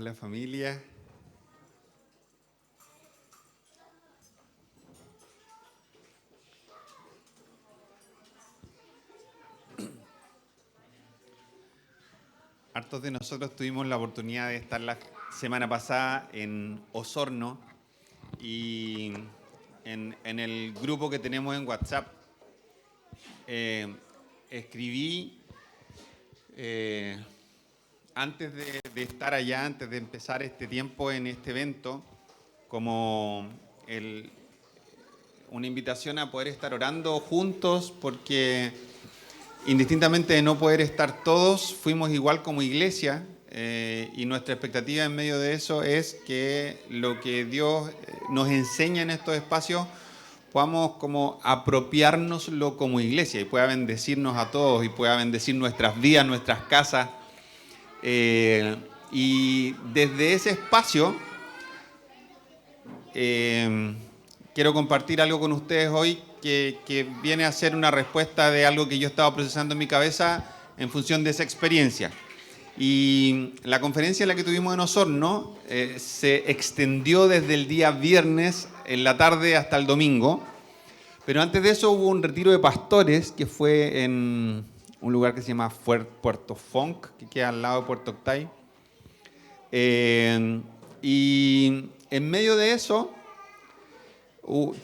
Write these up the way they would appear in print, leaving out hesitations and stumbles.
Hola familia. Hartos de nosotros tuvimos la oportunidad de estar la semana pasada en Osorno y en el grupo que tenemos en WhatsApp escribí antes de estar allá, antes de empezar este tiempo en este evento, como una invitación a poder estar orando juntos, porque indistintamente de no poder estar todos, fuimos igual como iglesia, y nuestra expectativa en medio de eso es que lo que Dios nos enseña en estos espacios podamos como apropiárnoslo como iglesia y pueda bendecirnos a todos y pueda bendecir nuestras vidas, nuestras casas. Y desde ese espacio quiero compartir algo con ustedes hoy que viene a ser una respuesta de algo que yo estaba procesando en mi cabeza en función de esa experiencia. Y la conferencia en la que tuvimos en Osorno se extendió desde el día viernes en la tarde hasta el domingo, pero antes de eso hubo un retiro de pastores que fue en un lugar que se llama Puerto Fonk, que queda al lado de Puerto Octay. Y en medio de eso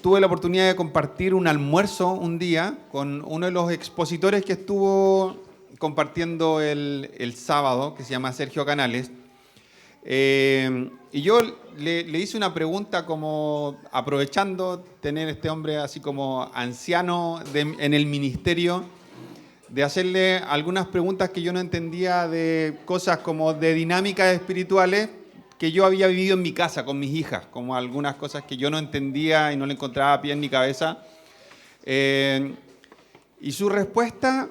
tuve la oportunidad de compartir un almuerzo un día con uno de los expositores que estuvo compartiendo el sábado, que se llama Sergio Canales. Y yo le hice una pregunta como aprovechando tener este hombre así como anciano en el ministerio, de hacerle algunas preguntas que yo no entendía de cosas como de dinámicas espirituales que yo había vivido en mi casa con mis hijas, como algunas cosas que yo no entendía y no le encontraba pie ni cabeza. Y su respuesta,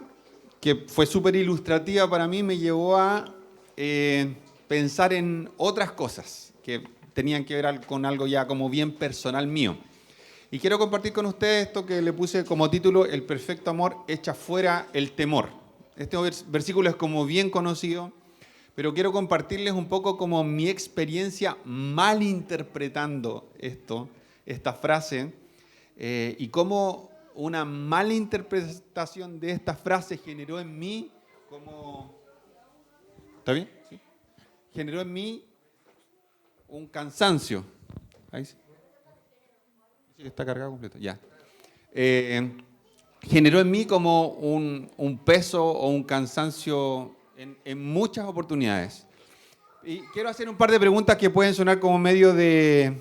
que fue súper ilustrativa para mí, me llevó a pensar en otras cosas que tenían que ver con algo ya como bien personal mío. Y quiero compartir con ustedes esto que le puse como título: el perfecto amor echa fuera el temor. Este versículo es como bien conocido, pero quiero compartirles un poco como mi experiencia malinterpretando esta frase, y cómo una mala interpretación de esta frase generó en mí como... ¿Está bien? ¿Sí? Generó en mí un cansancio. Ahí sí. Sí, está cargado completo. Ya. Generó en mí como un peso o un cansancio en muchas oportunidades. Y quiero hacer un par de preguntas que pueden sonar como medio de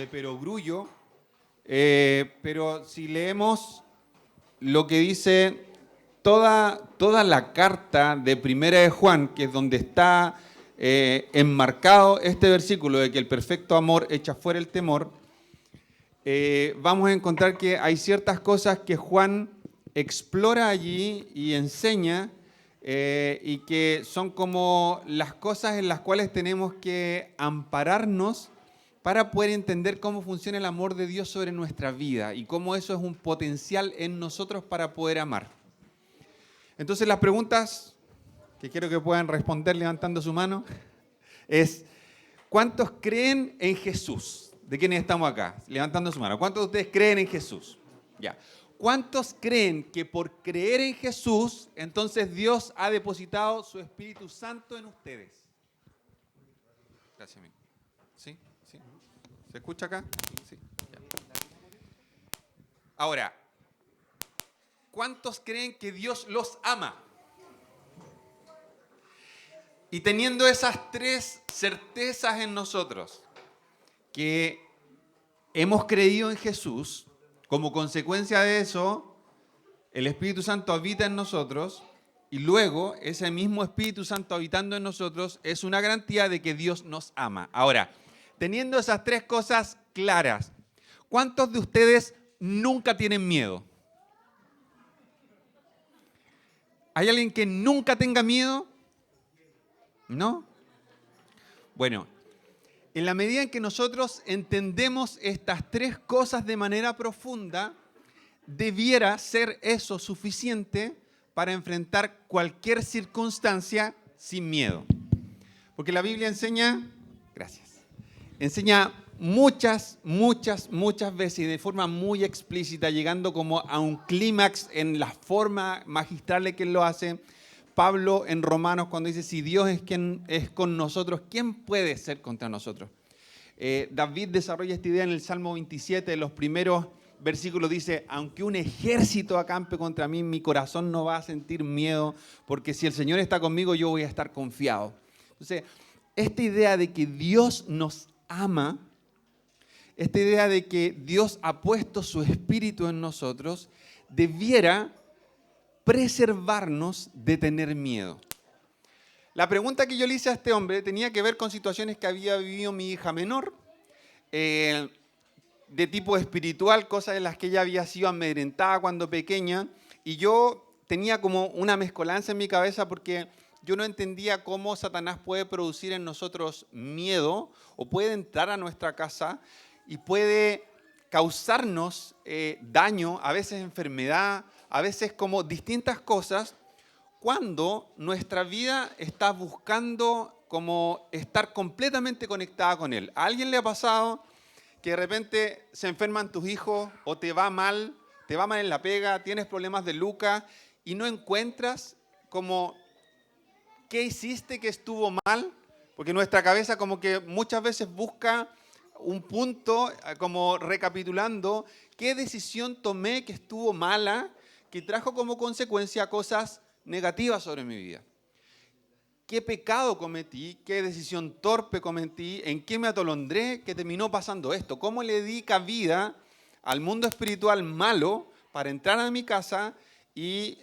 perogrullo, pero si leemos lo que dice toda la carta de Primera de Juan, que es donde está enmarcado este versículo de que el perfecto amor echa fuera el temor, vamos a encontrar que hay ciertas cosas que Juan explora allí y enseña, y que son como las cosas en las cuales tenemos que ampararnos para poder entender cómo funciona el amor de Dios sobre nuestra vida y cómo eso es un potencial en nosotros para poder amar. Entonces las preguntas que quiero que puedan responder levantando su mano es: ¿cuántos creen en Jesús? ¿De quiénes estamos acá? Levantando su mano. ¿Cuántos de ustedes creen en Jesús? Ya. ¿Cuántos creen que por creer en Jesús, entonces Dios ha depositado su Espíritu Santo en ustedes? Gracias, amigo. ¿Sí? ¿Sí? ¿Se escucha acá? Sí. Ya. Ahora, ¿cuántos creen que Dios los ama? Y teniendo esas tres certezas en nosotros, que hemos creído en Jesús, como consecuencia de eso, el Espíritu Santo habita en nosotros, y luego ese mismo Espíritu Santo habitando en nosotros es una garantía de que Dios nos ama. Ahora, teniendo esas tres cosas claras, ¿cuántos de ustedes nunca tienen miedo? ¿Hay alguien que nunca tenga miedo? ¿No? Bueno, en la medida en que nosotros entendemos estas tres cosas de manera profunda, debiera ser eso suficiente para enfrentar cualquier circunstancia sin miedo. Porque la Biblia enseña, gracias, enseña muchas veces y de forma muy explícita, llegando como a un clímax en la forma magistral en que él lo hace. Pablo en Romanos cuando dice, si Dios es quien es con nosotros, ¿quién puede ser contra nosotros? David desarrolla esta idea en el Salmo 27, en los primeros versículos dice, aunque un ejército acampe contra mí, mi corazón no va a sentir miedo, porque si el Señor está conmigo, yo voy a estar confiado. Entonces, esta idea de que Dios nos ama, esta idea de que Dios ha puesto su espíritu en nosotros, debiera preservarnos de tener miedo. La pregunta que yo le hice a este hombre tenía que ver con situaciones que había vivido mi hija menor, de tipo espiritual, cosas en las que ella había sido amedrentada cuando pequeña, y yo tenía como una mezcolanza en mi cabeza porque yo no entendía cómo Satanás puede producir en nosotros miedo o puede entrar a nuestra casa y puede causarnos daño, a veces enfermedad, a veces como distintas cosas, cuando nuestra vida está buscando como estar completamente conectada con Él. ¿A alguien le ha pasado que de repente se enferman tus hijos o te va mal en la pega, tienes problemas de lucas y no encuentras como qué hiciste que estuvo mal? Porque nuestra cabeza como que muchas veces busca un punto como recapitulando qué decisión tomé que estuvo mala, que trajo como consecuencia cosas negativas sobre mi vida. ¿Qué pecado cometí? ¿Qué decisión torpe cometí? ¿En qué me atolondré que terminó pasando esto? ¿Cómo le di cabida al mundo espiritual malo para entrar a mi casa y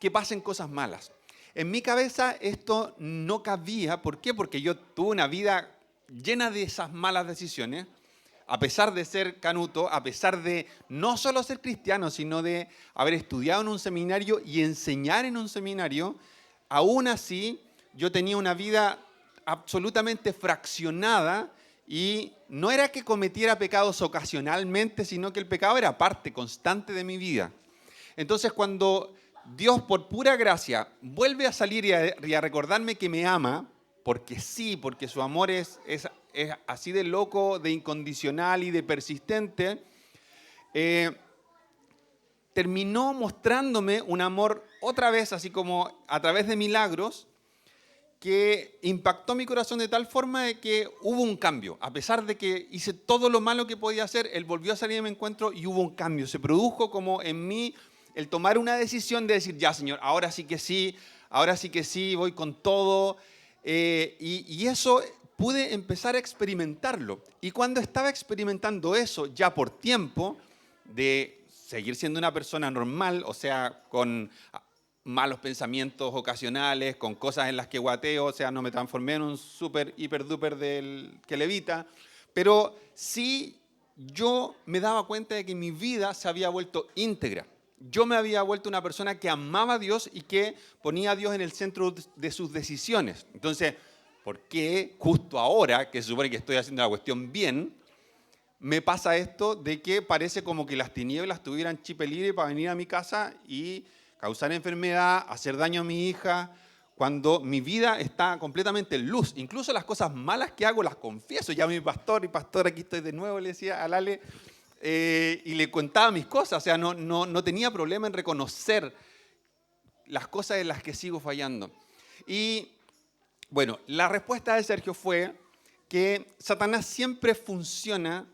que pasen cosas malas? En mi cabeza esto no cabía. ¿Por qué? Porque yo tuve una vida llena de esas malas decisiones, a pesar de ser canuto, a pesar de no solo ser cristiano, sino de haber estudiado en un seminario y enseñar en un seminario. Aún así, yo tenía una vida absolutamente fraccionada y no era que cometiera pecados ocasionalmente, sino que el pecado era parte constante de mi vida. Entonces, cuando Dios, por pura gracia, vuelve a salir y a recordarme que me ama, porque sí, porque su amor es así de loco, de incondicional y de persistente, terminó mostrándome un amor otra vez, así como a través de milagros, que impactó mi corazón de tal forma de que hubo un cambio. A pesar de que hice todo lo malo que podía hacer, Él volvió a salir de mi encuentro y hubo un cambio. Se produjo como en mí el tomar una decisión de decir, ya Señor, ahora sí que sí, voy con todo. Y eso pude empezar a experimentarlo. Y cuando estaba experimentando eso, ya por tiempo, de seguir siendo una persona normal, o sea, con malos pensamientos ocasionales, con cosas en las que guateo, o sea, no me transformé en un súper, hiper, duper del que levita, pero sí yo me daba cuenta de que mi vida se había vuelto íntegra. Yo me había vuelto una persona que amaba a Dios y que ponía a Dios en el centro de sus decisiones. Entonces, ¿por qué justo ahora, que se supone que estoy haciendo la cuestión bien, me pasa esto de que parece como que las tinieblas tuvieran chip libre para venir a mi casa y causar enfermedad, hacer daño a mi hija, cuando mi vida está completamente en luz? Incluso las cosas malas que hago las confieso. Ya mi pastor, aquí estoy de nuevo, le decía a Lale, y le contaba mis cosas. O sea, no tenía problema en reconocer las cosas en las que sigo fallando. Y bueno, la respuesta de Sergio fue que Satanás siempre funciona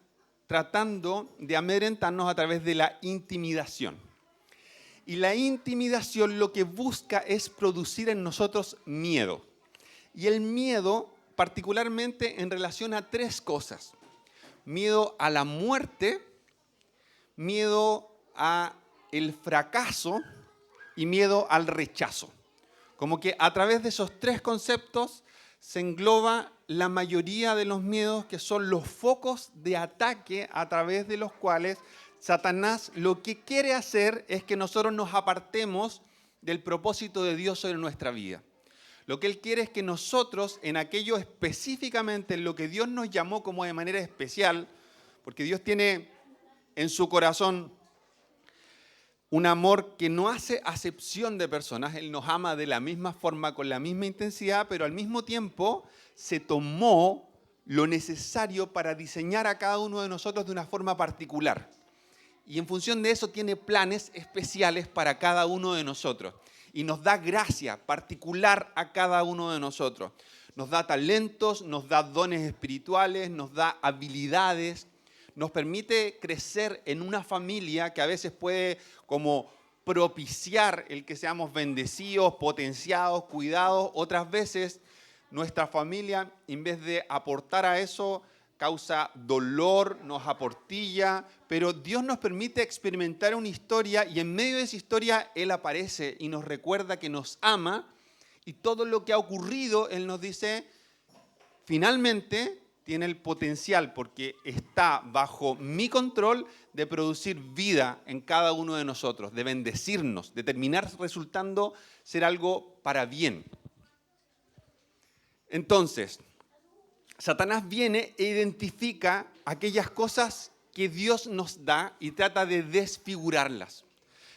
tratando de amedrentarnos a través de la intimidación. Y la intimidación lo que busca es producir en nosotros miedo. Y el miedo particularmente en relación a tres cosas. Miedo a la muerte, miedo a el fracaso y miedo al rechazo. Como que a través de esos tres conceptos se engloba la mayoría de los miedos, que son los focos de ataque a través de los cuales Satanás lo que quiere hacer es que nosotros nos apartemos del propósito de Dios sobre nuestra vida. Lo que Él quiere es que nosotros, en aquello específicamente, en lo que Dios nos llamó como de manera especial, porque Dios tiene en su corazón un amor que no hace acepción de personas. Él nos ama de la misma forma, con la misma intensidad, pero al mismo tiempo se tomó lo necesario para diseñar a cada uno de nosotros de una forma particular. Y en función de eso tiene planes especiales para cada uno de nosotros. Y nos da gracia particular a cada uno de nosotros. Nos da talentos, nos da dones espirituales, nos da habilidades, nos permite crecer en una familia que a veces puede como propiciar el que seamos bendecidos, potenciados, cuidados. Otras veces nuestra familia, en vez de aportar a eso, causa dolor, nos aportilla, pero Dios nos permite experimentar una historia y en medio de esa historia Él aparece y nos recuerda que nos ama y todo lo que ha ocurrido, Él nos dice, finalmente tiene el potencial, porque está bajo mi control, de producir vida en cada uno de nosotros, de bendecirnos, de terminar resultando ser algo para bien. Entonces, Satanás viene e identifica aquellas cosas que Dios nos da y trata de desfigurarlas.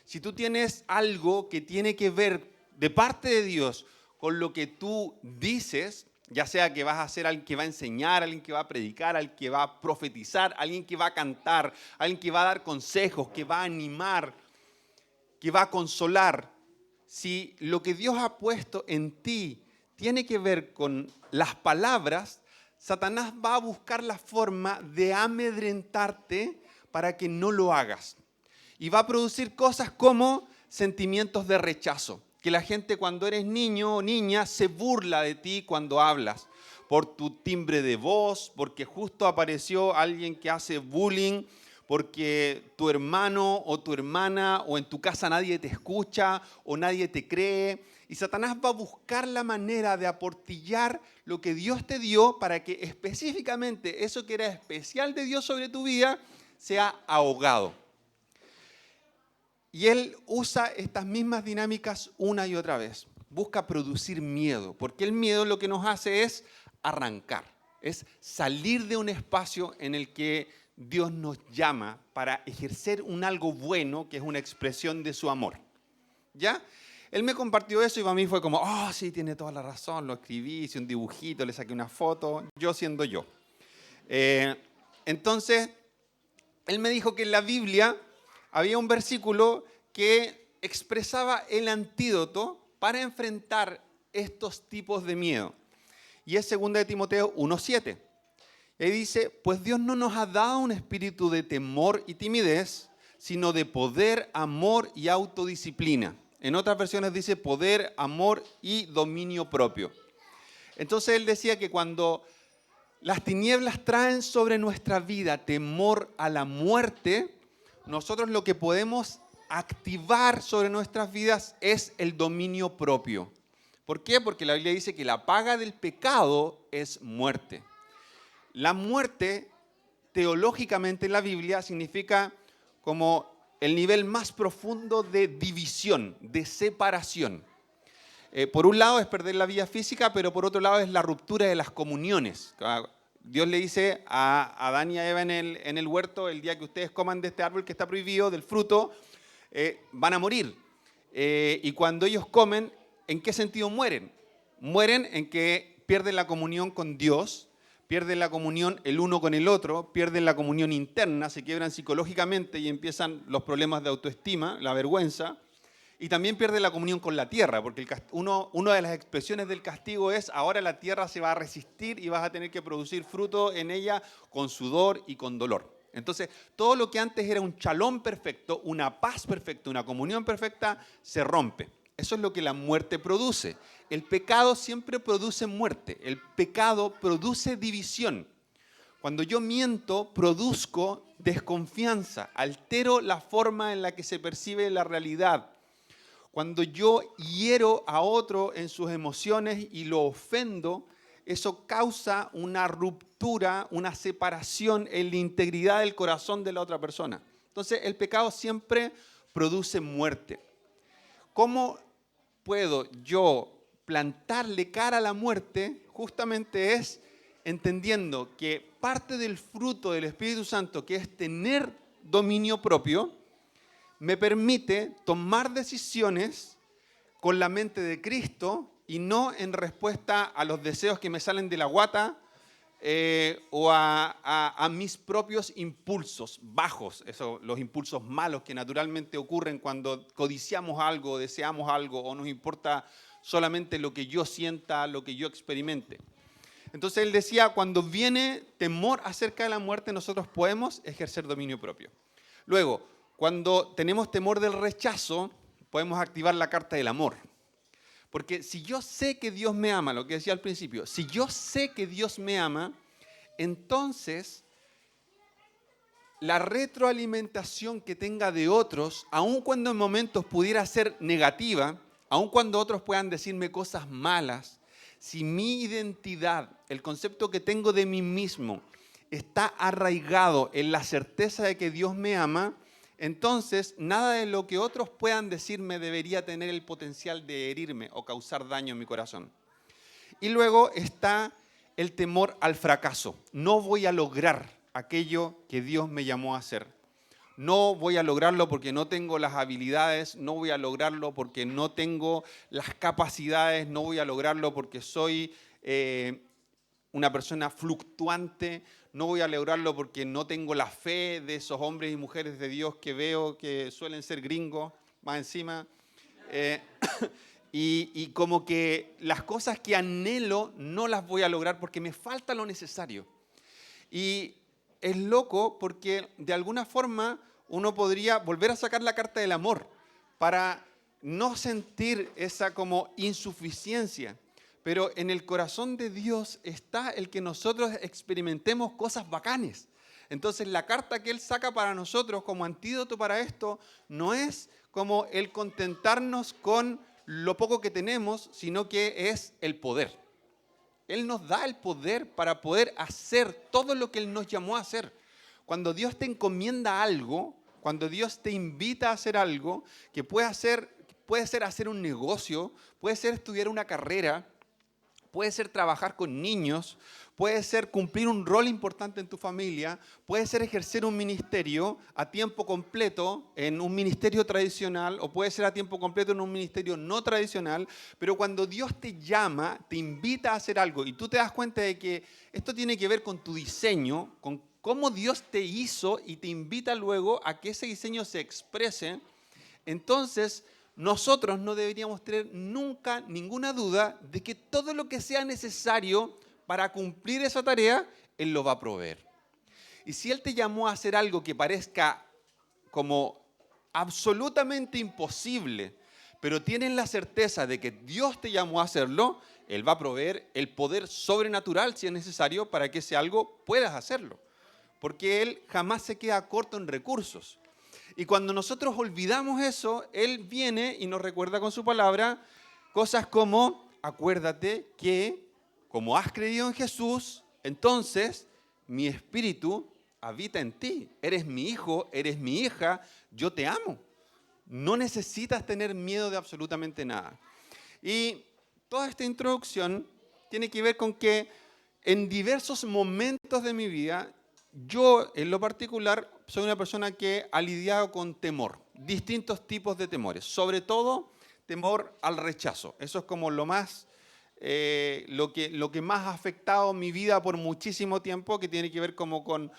Si tú tienes algo que tiene que ver de parte de Dios con lo que tú dices, ya sea que vas a ser alguien que va a enseñar, alguien que va a predicar, alguien que va a profetizar, alguien que va a cantar, alguien que va a dar consejos, que va a animar, que va a consolar. Si lo que Dios ha puesto en ti tiene que ver con las palabras, Satanás va a buscar la forma de amedrentarte para que no lo hagas. Y va a producir cosas como sentimientos de rechazo. Que la gente cuando eres niño o niña se burla de ti cuando hablas. Por tu timbre de voz, porque justo apareció alguien que hace bullying, porque tu hermano o tu hermana o en tu casa nadie te escucha o nadie te cree. Y Satanás va a buscar la manera de aportillar lo que Dios te dio para que específicamente eso que era especial de Dios sobre tu vida sea ahogado. Y él usa estas mismas dinámicas una y otra vez. Busca producir miedo, porque el miedo lo que nos hace es arrancar, es salir de un espacio en el que Dios nos llama para ejercer un algo bueno, que es una expresión de su amor. ¿Ya? Él me compartió eso y para mí fue como, sí, tiene toda la razón, lo escribí, hice un dibujito, le saqué una foto, yo siendo yo. Entonces, él me dijo que en la Biblia había un versículo que expresaba el antídoto para enfrentar estos tipos de miedo. Y es 2 de Timoteo 1:7. Y ahí dice, pues Dios no nos ha dado un espíritu de temor y timidez, sino de poder, amor y autodisciplina. En otras versiones dice poder, amor y dominio propio. Entonces él decía que cuando las tinieblas traen sobre nuestra vida temor a la muerte, nosotros lo que podemos activar sobre nuestras vidas es el dominio propio. ¿Por qué? Porque la Biblia dice que la paga del pecado es muerte. La muerte, teológicamente en la Biblia, significa como el nivel más profundo de división, de separación. Por un lado es perder la vida física, pero por otro lado es la ruptura de las comuniones. Dios le dice a Adán y a Eva en el huerto, el día que ustedes coman de este árbol que está prohibido, del fruto, van a morir. Y cuando ellos comen, ¿en qué sentido mueren? Mueren en que pierden la comunión con Dios, pierden la comunión el uno con el otro, pierden la comunión interna, se quiebran psicológicamente y empiezan los problemas de autoestima, la vergüenza. Y también pierde la comunión con la tierra, porque una de las expresiones del castigo es ahora la tierra se va a resistir y vas a tener que producir fruto en ella con sudor y con dolor. Entonces, todo lo que antes era un shalom perfecto, una paz perfecta, una comunión perfecta, se rompe. Eso es lo que la muerte produce. El pecado siempre produce muerte. El pecado produce división. Cuando yo miento, produzco desconfianza, altero la forma en la que se percibe la realidad. Cuando yo hiero a otro en sus emociones y lo ofendo, eso causa una ruptura, una separación en la integridad del corazón de la otra persona. Entonces, el pecado siempre produce muerte. ¿Cómo puedo yo plantarle cara a la muerte? Justamente es entendiendo que parte del fruto del Espíritu Santo, que es tener dominio propio, me permite tomar decisiones con la mente de Cristo y no en respuesta a los deseos que me salen de la guata o a mis propios impulsos bajos, los impulsos malos que naturalmente ocurren cuando codiciamos algo, deseamos algo o nos importa solamente lo que yo sienta, lo que yo experimente. Entonces él decía, cuando viene temor acerca de la muerte, nosotros podemos ejercer dominio propio. Luego, cuando tenemos temor del rechazo, podemos activar la carta del amor. Porque si yo sé que Dios me ama, lo que decía al principio, si yo sé que Dios me ama, entonces la retroalimentación que tenga de otros, aun cuando en momentos pudiera ser negativa, aun cuando otros puedan decirme cosas malas, si mi identidad, el concepto que tengo de mí mismo, está arraigado en la certeza de que Dios me ama, entonces nada de lo que otros puedan decirme debería tener el potencial de herirme o causar daño en mi corazón. Y luego está el temor al fracaso. No voy a lograr aquello que Dios me llamó a hacer. No voy a lograrlo porque no tengo las habilidades, no voy a lograrlo porque no tengo las capacidades, no voy a lograrlo porque soy una persona fluctuante, no voy a lograrlo porque no tengo la fe de esos hombres y mujeres de Dios que veo que suelen ser gringos, más encima. Y como que las cosas que anhelo no las voy a lograr porque me falta lo necesario. Y es loco porque de alguna forma uno podría volver a sacar la carta del amor para no sentir esa como insuficiencia. Pero en el corazón de Dios está el que nosotros experimentemos cosas bacanes. Entonces la carta que Él saca para nosotros como antídoto para esto no es como el contentarnos con lo poco que tenemos, sino que es el poder. Él nos da el poder para poder hacer todo lo que Él nos llamó a hacer. Cuando Dios te encomienda algo, cuando Dios te invita a hacer algo, que puede ser hacer un negocio, puede ser estudiar una carrera, puede ser trabajar con niños, puede ser cumplir un rol importante en tu familia, puede ser ejercer un ministerio a tiempo completo en un ministerio tradicional o puede ser a tiempo completo en un ministerio no tradicional, pero cuando Dios te llama, te invita a hacer algo y tú te das cuenta de que esto tiene que ver con tu diseño, con cómo Dios te hizo y te invita luego a que ese diseño se exprese, entonces nosotros no deberíamos tener nunca ninguna duda de que todo lo que sea necesario para cumplir esa tarea, Él lo va a proveer. Y si Él te llamó a hacer algo que parezca como absolutamente imposible, pero tienes la certeza de que Dios te llamó a hacerlo, Él va a proveer el poder sobrenatural si es necesario para que ese algo puedas hacerlo. Porque Él jamás se queda corto en recursos. Y cuando nosotros olvidamos eso, Él viene y nos recuerda con su palabra cosas como, acuérdate que como has creído en Jesús, entonces mi espíritu habita en ti. Eres mi hijo, eres mi hija, yo te amo. No necesitas tener miedo de absolutamente nada. Y toda esta introducción tiene que ver con que en diversos momentos de mi vida, yo en lo particular soy una persona que ha lidiado con temor, distintos tipos de temores, sobre todo temor al rechazo. Eso es como lo que más ha afectado mi vida por muchísimo tiempo, que tiene que ver como con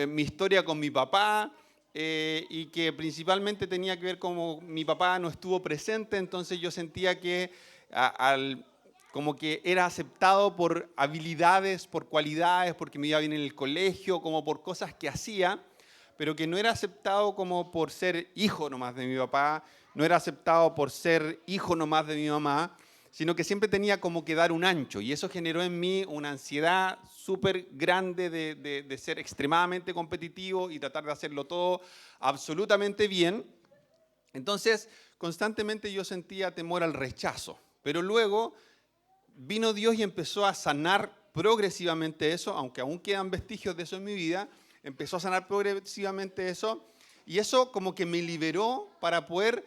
mi historia con mi papá y que principalmente tenía que ver como mi papá no estuvo presente, entonces yo sentía que como que era aceptado por habilidades, por cualidades, porque me iba bien en el colegio, como por cosas que hacía, pero que no era aceptado como por ser hijo nomás de mi papá, no era aceptado por ser hijo nomás de mi mamá, sino que siempre tenía como que dar un ancho. Y eso generó en mí una ansiedad súper grande de ser extremadamente competitivo y tratar de hacerlo todo absolutamente bien. Entonces, constantemente yo sentía temor al rechazo. Pero luego vino Dios y empezó a sanar progresivamente eso, aunque aún quedan vestigios de eso en mi vida, empezó a sanar progresivamente eso, y eso como que me liberó para poder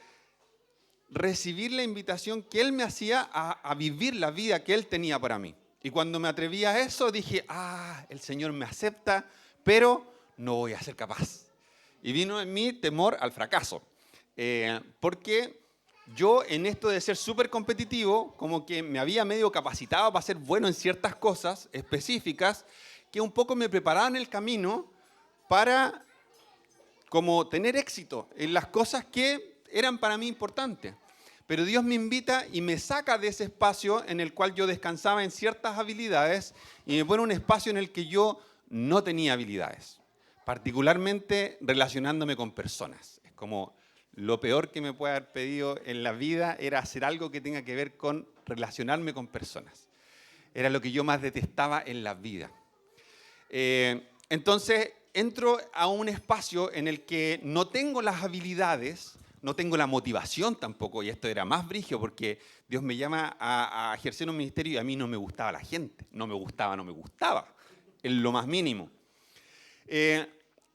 recibir la invitación que Él me hacía a vivir la vida que Él tenía para mí. Y cuando me atreví a eso, dije, el Señor me acepta, pero no voy a ser capaz. Y vino en mí temor al fracaso. Porque yo en esto de ser súper competitivo, como que me había medio capacitado para ser bueno en ciertas cosas específicas, que un poco me preparaban el camino para como tener éxito en las cosas que eran para mí importantes. Pero Dios me invita y me saca de ese espacio en el cual yo descansaba en ciertas habilidades y me pone un espacio en el que yo no tenía habilidades, particularmente relacionándome con personas. Es como lo peor que me puede haber pedido en la vida era hacer algo que tenga que ver con relacionarme con personas. Era lo que yo más detestaba en la vida. Entonces entro a un espacio en el que no tengo las habilidades, no tengo la motivación tampoco, y esto era más brígido porque Dios me llama a ejercer un ministerio y a mí no me gustaba la gente, no me gustaba, en lo más mínimo.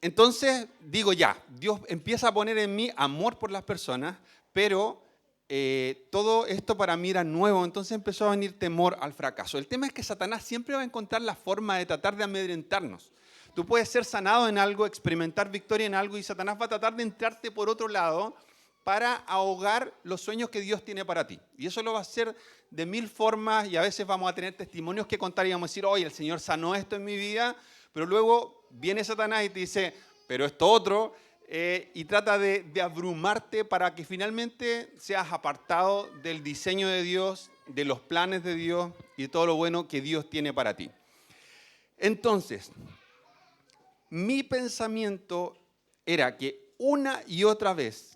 Entonces digo ya, Dios empieza a poner en mí amor por las personas, pero todo esto para mí era nuevo, entonces empezó a venir temor al fracaso. El tema es que Satanás siempre va a encontrar la forma de tratar de amedrentarnos. Tú puedes ser sanado en algo, experimentar victoria en algo y Satanás va a tratar de entrarte por otro lado para ahogar los sueños que Dios tiene para ti. Y eso lo va a hacer de mil formas y a veces vamos a tener testimonios que contar y vamos a decir, oye, el Señor sanó esto en mi vida, pero luego viene Satanás y te dice, pero esto otro, y trata de abrumarte para que finalmente seas apartado del diseño de Dios, de los planes de Dios y de todo lo bueno que Dios tiene para ti. Entonces, mi pensamiento era que una y otra vez,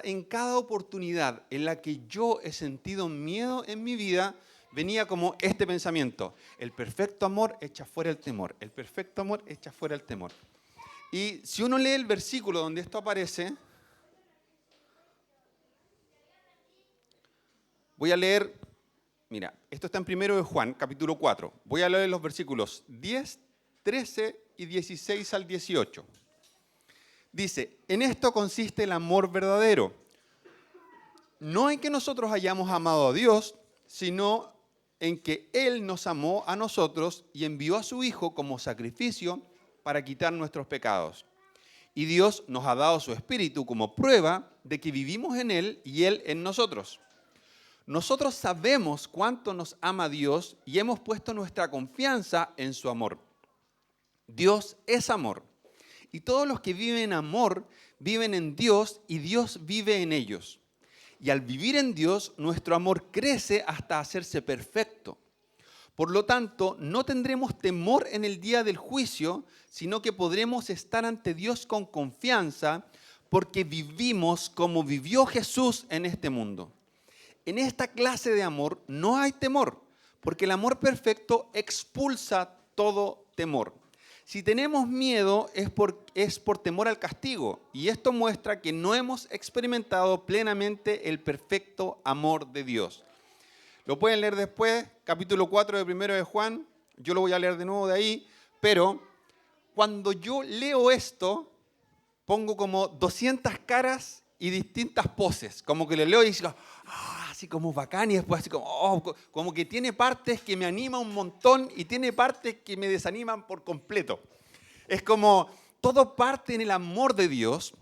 en cada oportunidad en la que yo he sentido miedo en mi vida, venía como este pensamiento: el perfecto amor echa fuera el temor, el perfecto amor echa fuera el temor. Y si uno lee el versículo donde esto aparece, voy a leer, mira, esto está en 1 de Juan, capítulo 4. Voy a leer los versículos 10, 13 y 16 al 18. Dice, en esto consiste el amor verdadero. No en que nosotros hayamos amado a Dios, sino en que Él nos amó a nosotros y envió a su Hijo como sacrificio para quitar nuestros pecados. Y Dios nos ha dado su Espíritu como prueba de que vivimos en Él y Él en nosotros. Nosotros sabemos cuánto nos ama Dios y hemos puesto nuestra confianza en su amor. Dios es amor. Y todos los que viven en amor viven en Dios y Dios vive en ellos. Y al vivir en Dios, nuestro amor crece hasta hacerse perfecto. Por lo tanto, no tendremos temor en el día del juicio, sino que podremos estar ante Dios con confianza, porque vivimos como vivió Jesús en este mundo. En esta clase de amor no hay temor, porque el amor perfecto expulsa todo temor. Si tenemos miedo es por temor al castigo, y esto muestra que no hemos experimentado plenamente el perfecto amor de Dios. Lo pueden leer después, capítulo 4 de 1 de Juan, yo lo voy a leer de nuevo de ahí, pero cuando yo leo esto, pongo como 200 caras y distintas poses, como que le leo y digo, así como bacán, y después así como que tiene partes que me animan un montón y tiene partes que me desaniman por completo. Es como todo parte en el amor de Dios.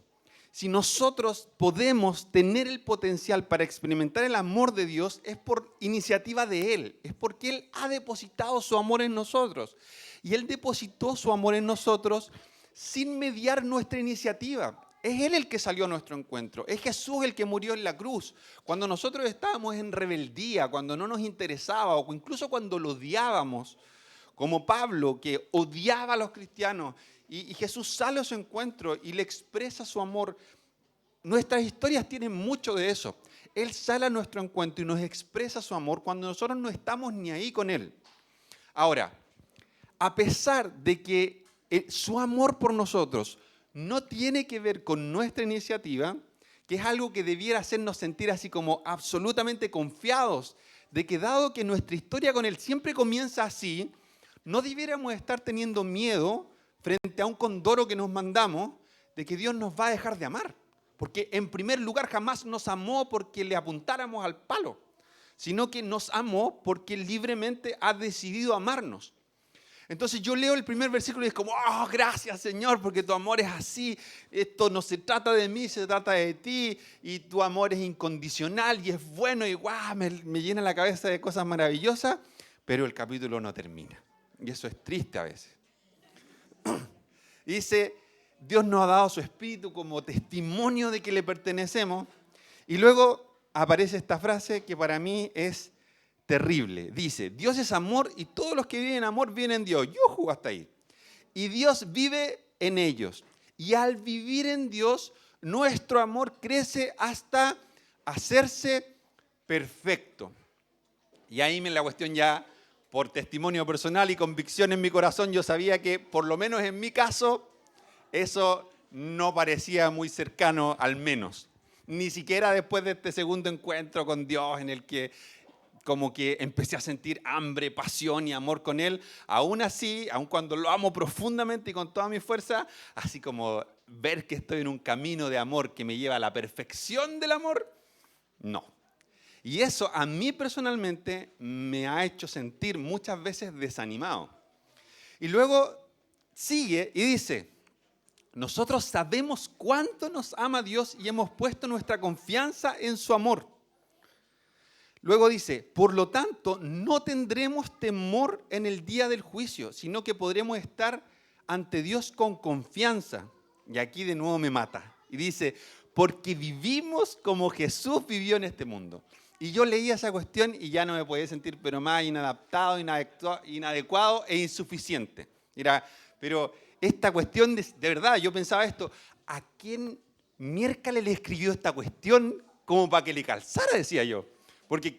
Si nosotros podemos tener el potencial para experimentar el amor de Dios, es por iniciativa de Él, es porque Él ha depositado su amor en nosotros. Y Él depositó su amor en nosotros sin mediar nuestra iniciativa. Es Él el que salió a nuestro encuentro. Es Jesús el que murió en la cruz. Cuando nosotros estábamos en rebeldía, cuando no nos interesaba o incluso cuando lo odiábamos, como Pablo que odiaba a los cristianos, y Jesús sale a su encuentro y le expresa su amor. Nuestras historias tienen mucho de eso. Él sale a nuestro encuentro y nos expresa su amor cuando nosotros no estamos ni ahí con Él. Ahora, a pesar de que su amor por nosotros no tiene que ver con nuestra iniciativa, que es algo que debiera hacernos sentir así como absolutamente confiados de que dado que nuestra historia con Él siempre comienza así, no debiéramos estar teniendo miedo frente a un condoro que nos mandamos de que Dios nos va a dejar de amar. Porque en primer lugar jamás nos amó porque le apuntáramos al palo, sino que nos amó porque libremente ha decidido amarnos. Entonces yo leo el primer versículo y es como, oh, gracias Señor, porque tu amor es así. Esto no se trata de mí, se trata de ti. Y tu amor es incondicional y es bueno y guau, me llena la cabeza de cosas maravillosas. Pero el capítulo no termina. Y eso es triste a veces. Dice, Dios nos ha dado su Espíritu como testimonio de que le pertenecemos. Y luego aparece esta frase que para mí es terrible. Dice, Dios es amor y todos los que viven en amor viven en Dios. ¡Yujú! Hasta ahí. Y Dios vive en ellos. Y al vivir en Dios, nuestro amor crece hasta hacerse perfecto. Y ahí la cuestión ya, por testimonio personal y convicción en mi corazón, yo sabía que, por lo menos en mi caso, eso no parecía muy cercano, al menos. Ni siquiera después de este segundo encuentro con Dios, en el que como que empecé a sentir hambre, pasión y amor con Él. Aún así, aun cuando lo amo profundamente y con toda mi fuerza, así como ver que estoy en un camino de amor que me lleva a la perfección del amor, no. Y eso a mí personalmente me ha hecho sentir muchas veces desanimado. Y luego sigue y dice, nosotros sabemos cuánto nos ama Dios y hemos puesto nuestra confianza en su amor. Luego dice, por lo tanto, no tendremos temor en el día del juicio, sino que podremos estar ante Dios con confianza. Y aquí de nuevo me mata. Y dice, porque vivimos como Jesús vivió en este mundo. Y yo leía esa cuestión y ya no me podía sentir pero más inadaptado, inadecuado e insuficiente. Mira, pero esta cuestión, de verdad, yo pensaba esto, ¿a quién miércoles le escribió esta cuestión como para que le calzara, decía yo? Porque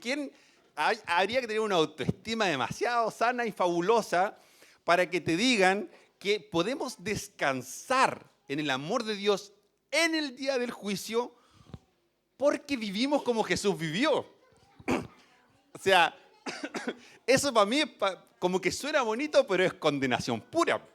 habría que tener una autoestima demasiado sana y fabulosa para que te digan que podemos descansar en el amor de Dios en el día del juicio porque vivimos como Jesús vivió. O sea, eso para mí como que suena bonito, pero es condenación pura.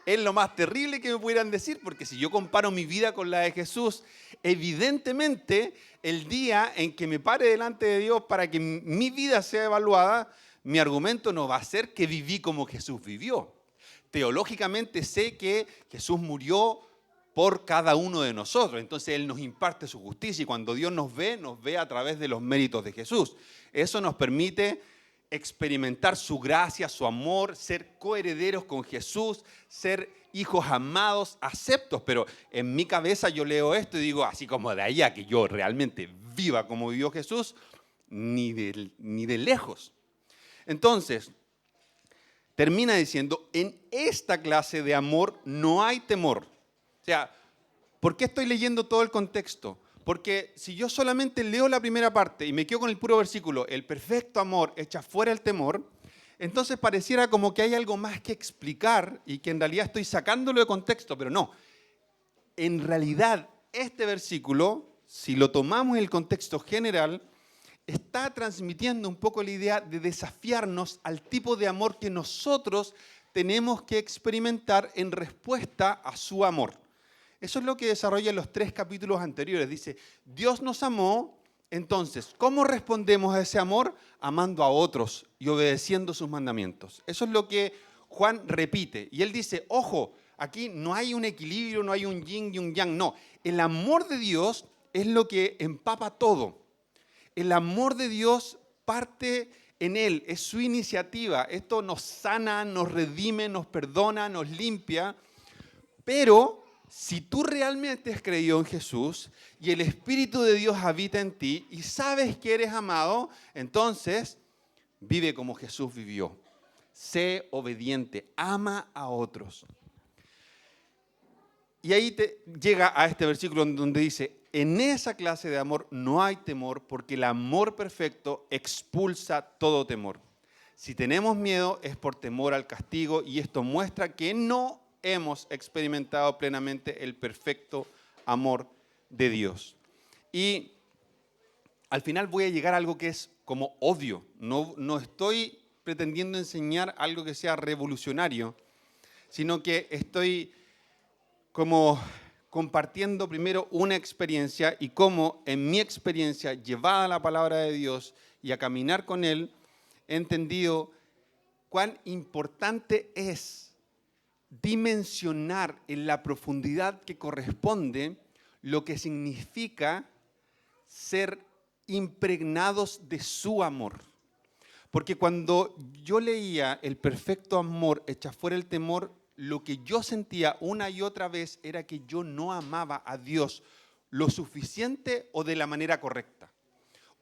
Es lo más terrible que me pudieran decir, porque si yo comparo mi vida con la de Jesús, evidentemente el día en que me pare delante de Dios para que mi vida sea evaluada, mi argumento no va a ser que viví como Jesús vivió. Teológicamente sé que Jesús murió por cada uno de nosotros. Entonces Él nos imparte su justicia y cuando Dios nos ve a través de los méritos de Jesús. Eso nos permite experimentar su gracia, su amor, ser coherederos con Jesús, ser hijos amados, aceptos. Pero en mi cabeza yo leo esto y digo, así como de allá que yo realmente viva como vivió Jesús, ni de lejos. Entonces, termina diciendo, en esta clase de amor no hay temor. O sea, ¿por qué estoy leyendo todo el contexto? Porque si yo solamente leo la primera parte y me quedo con el puro versículo, el perfecto amor echa fuera el temor, entonces pareciera como que hay algo más que explicar y que en realidad estoy sacándolo de contexto, pero no. En realidad, este versículo, si lo tomamos en el contexto general, está transmitiendo un poco la idea de desafiarnos al tipo de amor que nosotros tenemos que experimentar en respuesta a su amor. Eso es lo que desarrolla en los 3 capítulos anteriores. Dice, Dios nos amó, entonces, ¿cómo respondemos a ese amor? Amando a otros y obedeciendo sus mandamientos. Eso es lo que Juan repite. Y él dice, ojo, aquí no hay un equilibrio, no hay un yin y un yang. No, el amor de Dios es lo que empapa todo. El amor de Dios parte en Él, es su iniciativa. Esto nos sana, nos redime, nos perdona, nos limpia. Pero si tú realmente has creído en Jesús y el Espíritu de Dios habita en ti y sabes que eres amado, entonces vive como Jesús vivió. Sé obediente, ama a otros. Y ahí llega a este versículo donde dice, en esa clase de amor no hay temor porque el amor perfecto expulsa todo temor. Si tenemos miedo es por temor al castigo y esto muestra que no hemos experimentado plenamente el perfecto amor de Dios. Y al final voy a llegar a algo que es como obvio. No estoy pretendiendo enseñar algo que sea revolucionario, sino que estoy como compartiendo primero una experiencia y cómo en mi experiencia llevada a la palabra de Dios y a caminar con Él, he entendido cuán importante es dimensionar en la profundidad que corresponde lo que significa ser impregnados de su amor. Porque cuando yo leía el perfecto amor echa fuera el temor, lo que yo sentía una y otra vez era que yo no amaba a Dios lo suficiente o de la manera correcta.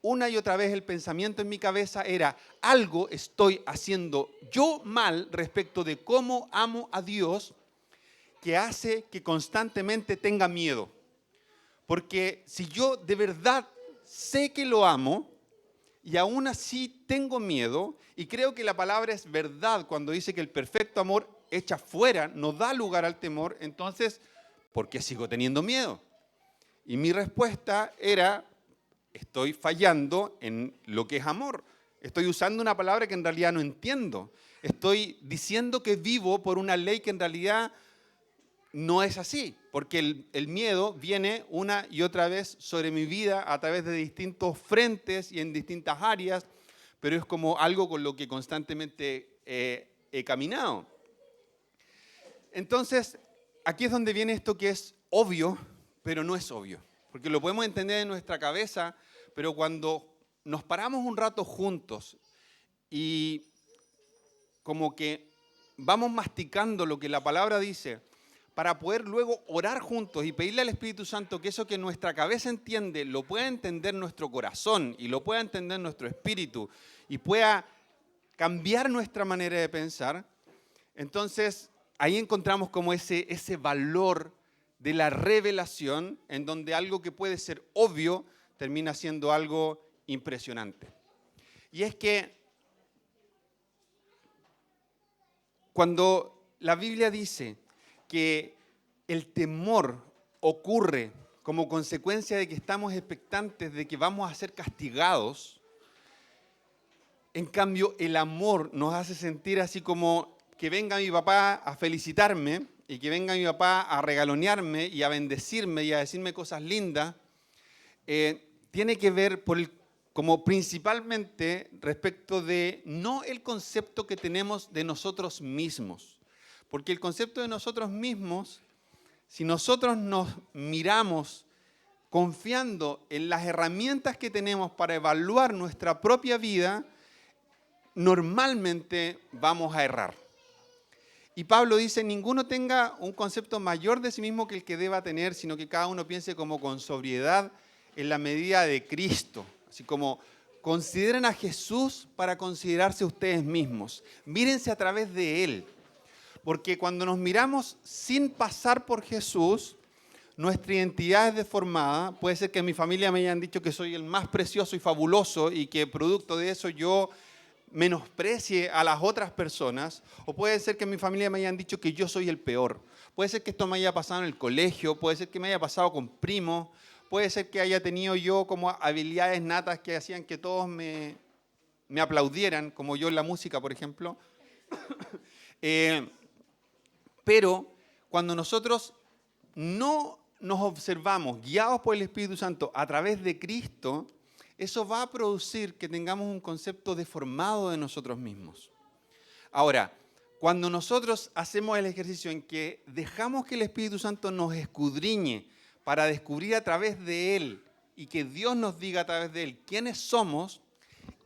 Una y otra vez el pensamiento en mi cabeza era, algo estoy haciendo yo mal respecto de cómo amo a Dios, que hace que constantemente tenga miedo. Porque si yo de verdad sé que lo amo y aún así tengo miedo, y creo que la palabra es verdad cuando dice que el perfecto amor echa fuera, no da lugar al temor, entonces, ¿por qué sigo teniendo miedo? Y mi respuesta era, estoy fallando en lo que es amor. Estoy usando una palabra que en realidad no entiendo. Estoy diciendo que vivo por una ley que en realidad no es así, porque el miedo viene una y otra vez sobre mi vida a través de distintos frentes y en distintas áreas, pero es como algo con lo que constantemente he caminado. Entonces, aquí es donde viene esto que es obvio, pero no es obvio, porque lo podemos entender en nuestra cabeza, pero cuando nos paramos un rato juntos y como que vamos masticando lo que la palabra dice, para poder luego orar juntos y pedirle al Espíritu Santo que eso que nuestra cabeza entiende, lo pueda entender nuestro corazón y lo pueda entender nuestro espíritu y pueda cambiar nuestra manera de pensar, entonces ahí encontramos como ese valor de la revelación en donde algo que puede ser obvio termina siendo algo impresionante. Y es que cuando la Biblia dice que el temor ocurre como consecuencia de que estamos expectantes de que vamos a ser castigados, en cambio el amor nos hace sentir así como que venga mi papá a felicitarme y que venga mi papá a regalonearme y a bendecirme y a decirme cosas lindas, tiene que ver como principalmente respecto de no el concepto que tenemos de nosotros mismos. Porque el concepto de nosotros mismos, si nosotros nos miramos confiando en las herramientas que tenemos para evaluar nuestra propia vida, normalmente vamos a errar. Y Pablo dice, ninguno tenga un concepto mayor de sí mismo que el que deba tener, sino que cada uno piense como con sobriedad en la medida de Cristo. Así como consideren a Jesús para considerarse ustedes mismos. Mírense a través de Él. Porque cuando nos miramos sin pasar por Jesús, nuestra identidad es deformada. Puede ser que en mi familia me hayan dicho que soy el más precioso y fabuloso y que producto de eso yo menosprecie a las otras personas. O puede ser que en mi familia me hayan dicho que yo soy el peor. Puede ser que esto me haya pasado en el colegio, puede ser que me haya pasado con primos, puede ser que haya tenido yo como habilidades natas que hacían que todos me aplaudieran, como yo en la música, por ejemplo. Pero cuando nosotros no nos observamos guiados por el Espíritu Santo a través de Cristo, eso va a producir que tengamos un concepto deformado de nosotros mismos. Ahora, cuando nosotros hacemos el ejercicio en que dejamos que el Espíritu Santo nos escudriñe para descubrir a través de Él y que Dios nos diga a través de Él quiénes somos,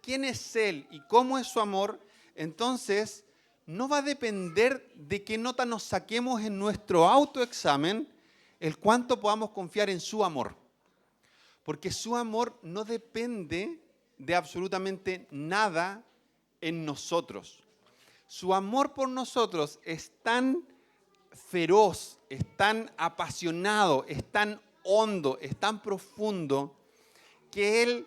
quién es Él y cómo es su amor, entonces no va a depender de qué nota nos saquemos en nuestro autoexamen el cuánto podamos confiar en su amor. Porque su amor no depende de absolutamente nada en nosotros. Su amor por nosotros es tan feroz, es tan apasionado, es tan hondo, es tan profundo, que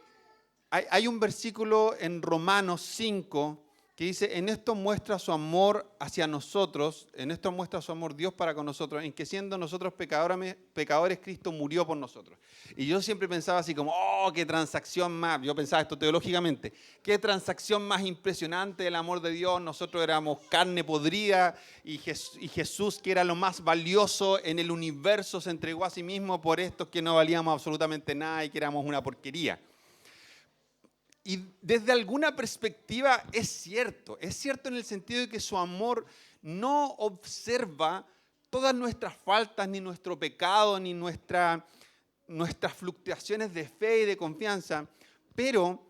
hay un versículo en Romanos 5 que dice, en esto muestra su amor hacia nosotros, en esto muestra su amor Dios para con nosotros, en que siendo nosotros pecadores, Cristo murió por nosotros. Y yo siempre pensaba así como, oh, qué transacción más, yo pensaba esto teológicamente, qué transacción más impresionante del amor de Dios, nosotros éramos carne podrida y Jesús, que era lo más valioso en el universo, se entregó a sí mismo por estos que no valíamos absolutamente nada y que éramos una porquería. Y desde alguna perspectiva es cierto en el sentido de que su amor no observa todas nuestras faltas, ni nuestro pecado, ni nuestras fluctuaciones de fe y de confianza, pero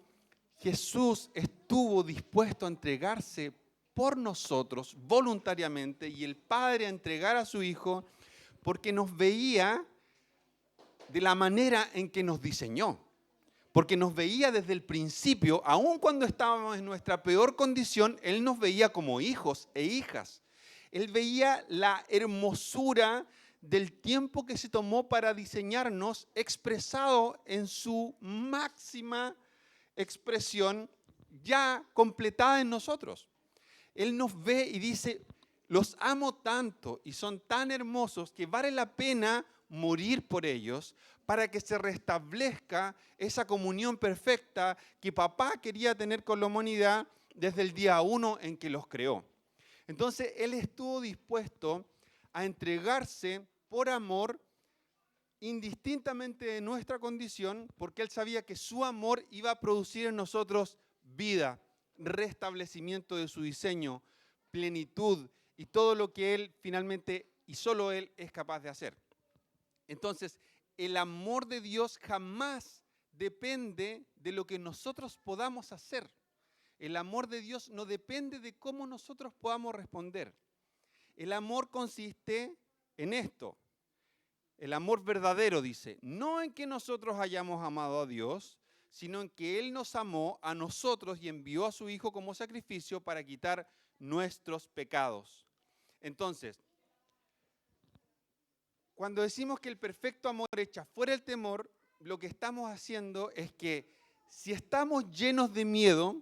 Jesús estuvo dispuesto a entregarse por nosotros voluntariamente y el Padre a entregar a su Hijo porque nos veía de la manera en que nos diseñó. Porque nos veía desde el principio, aun cuando estábamos en nuestra peor condición, Él nos veía como hijos e hijas. Él veía la hermosura del tiempo que se tomó para diseñarnos, expresado en su máxima expresión, ya completada en nosotros. Él nos ve y dice, los amo tanto y son tan hermosos que vale la pena morir por ellos para que se restablezca esa comunión perfecta que papá quería tener con la humanidad desde el día 1 en que los creó. Entonces, Él estuvo dispuesto a entregarse por amor indistintamente de nuestra condición, porque Él sabía que su amor iba a producir en nosotros vida, restablecimiento de su diseño, plenitud y todo lo que Él finalmente y solo Él es capaz de hacer. Entonces, el amor de Dios jamás depende de lo que nosotros podamos hacer. El amor de Dios no depende de cómo nosotros podamos responder. El amor consiste en esto. El amor verdadero, dice, no en que nosotros hayamos amado a Dios, sino en que Él nos amó a nosotros y envió a su Hijo como sacrificio para quitar nuestros pecados. Entonces, cuando decimos que el perfecto amor echa fuera el temor, lo que estamos haciendo es que si estamos llenos de miedo,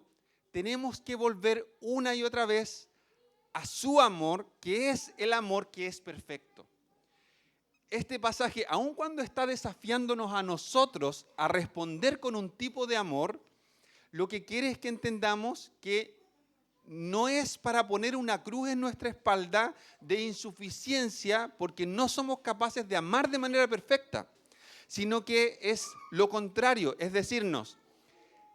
tenemos que volver una y otra vez a su amor, que es el amor que es perfecto. Este pasaje, aun cuando está desafiándonos a nosotros a responder con un tipo de amor, lo que quiere es que entendamos que no es para poner una cruz en nuestra espalda de insuficiencia porque no somos capaces de amar de manera perfecta, sino que es lo contrario, es decirnos,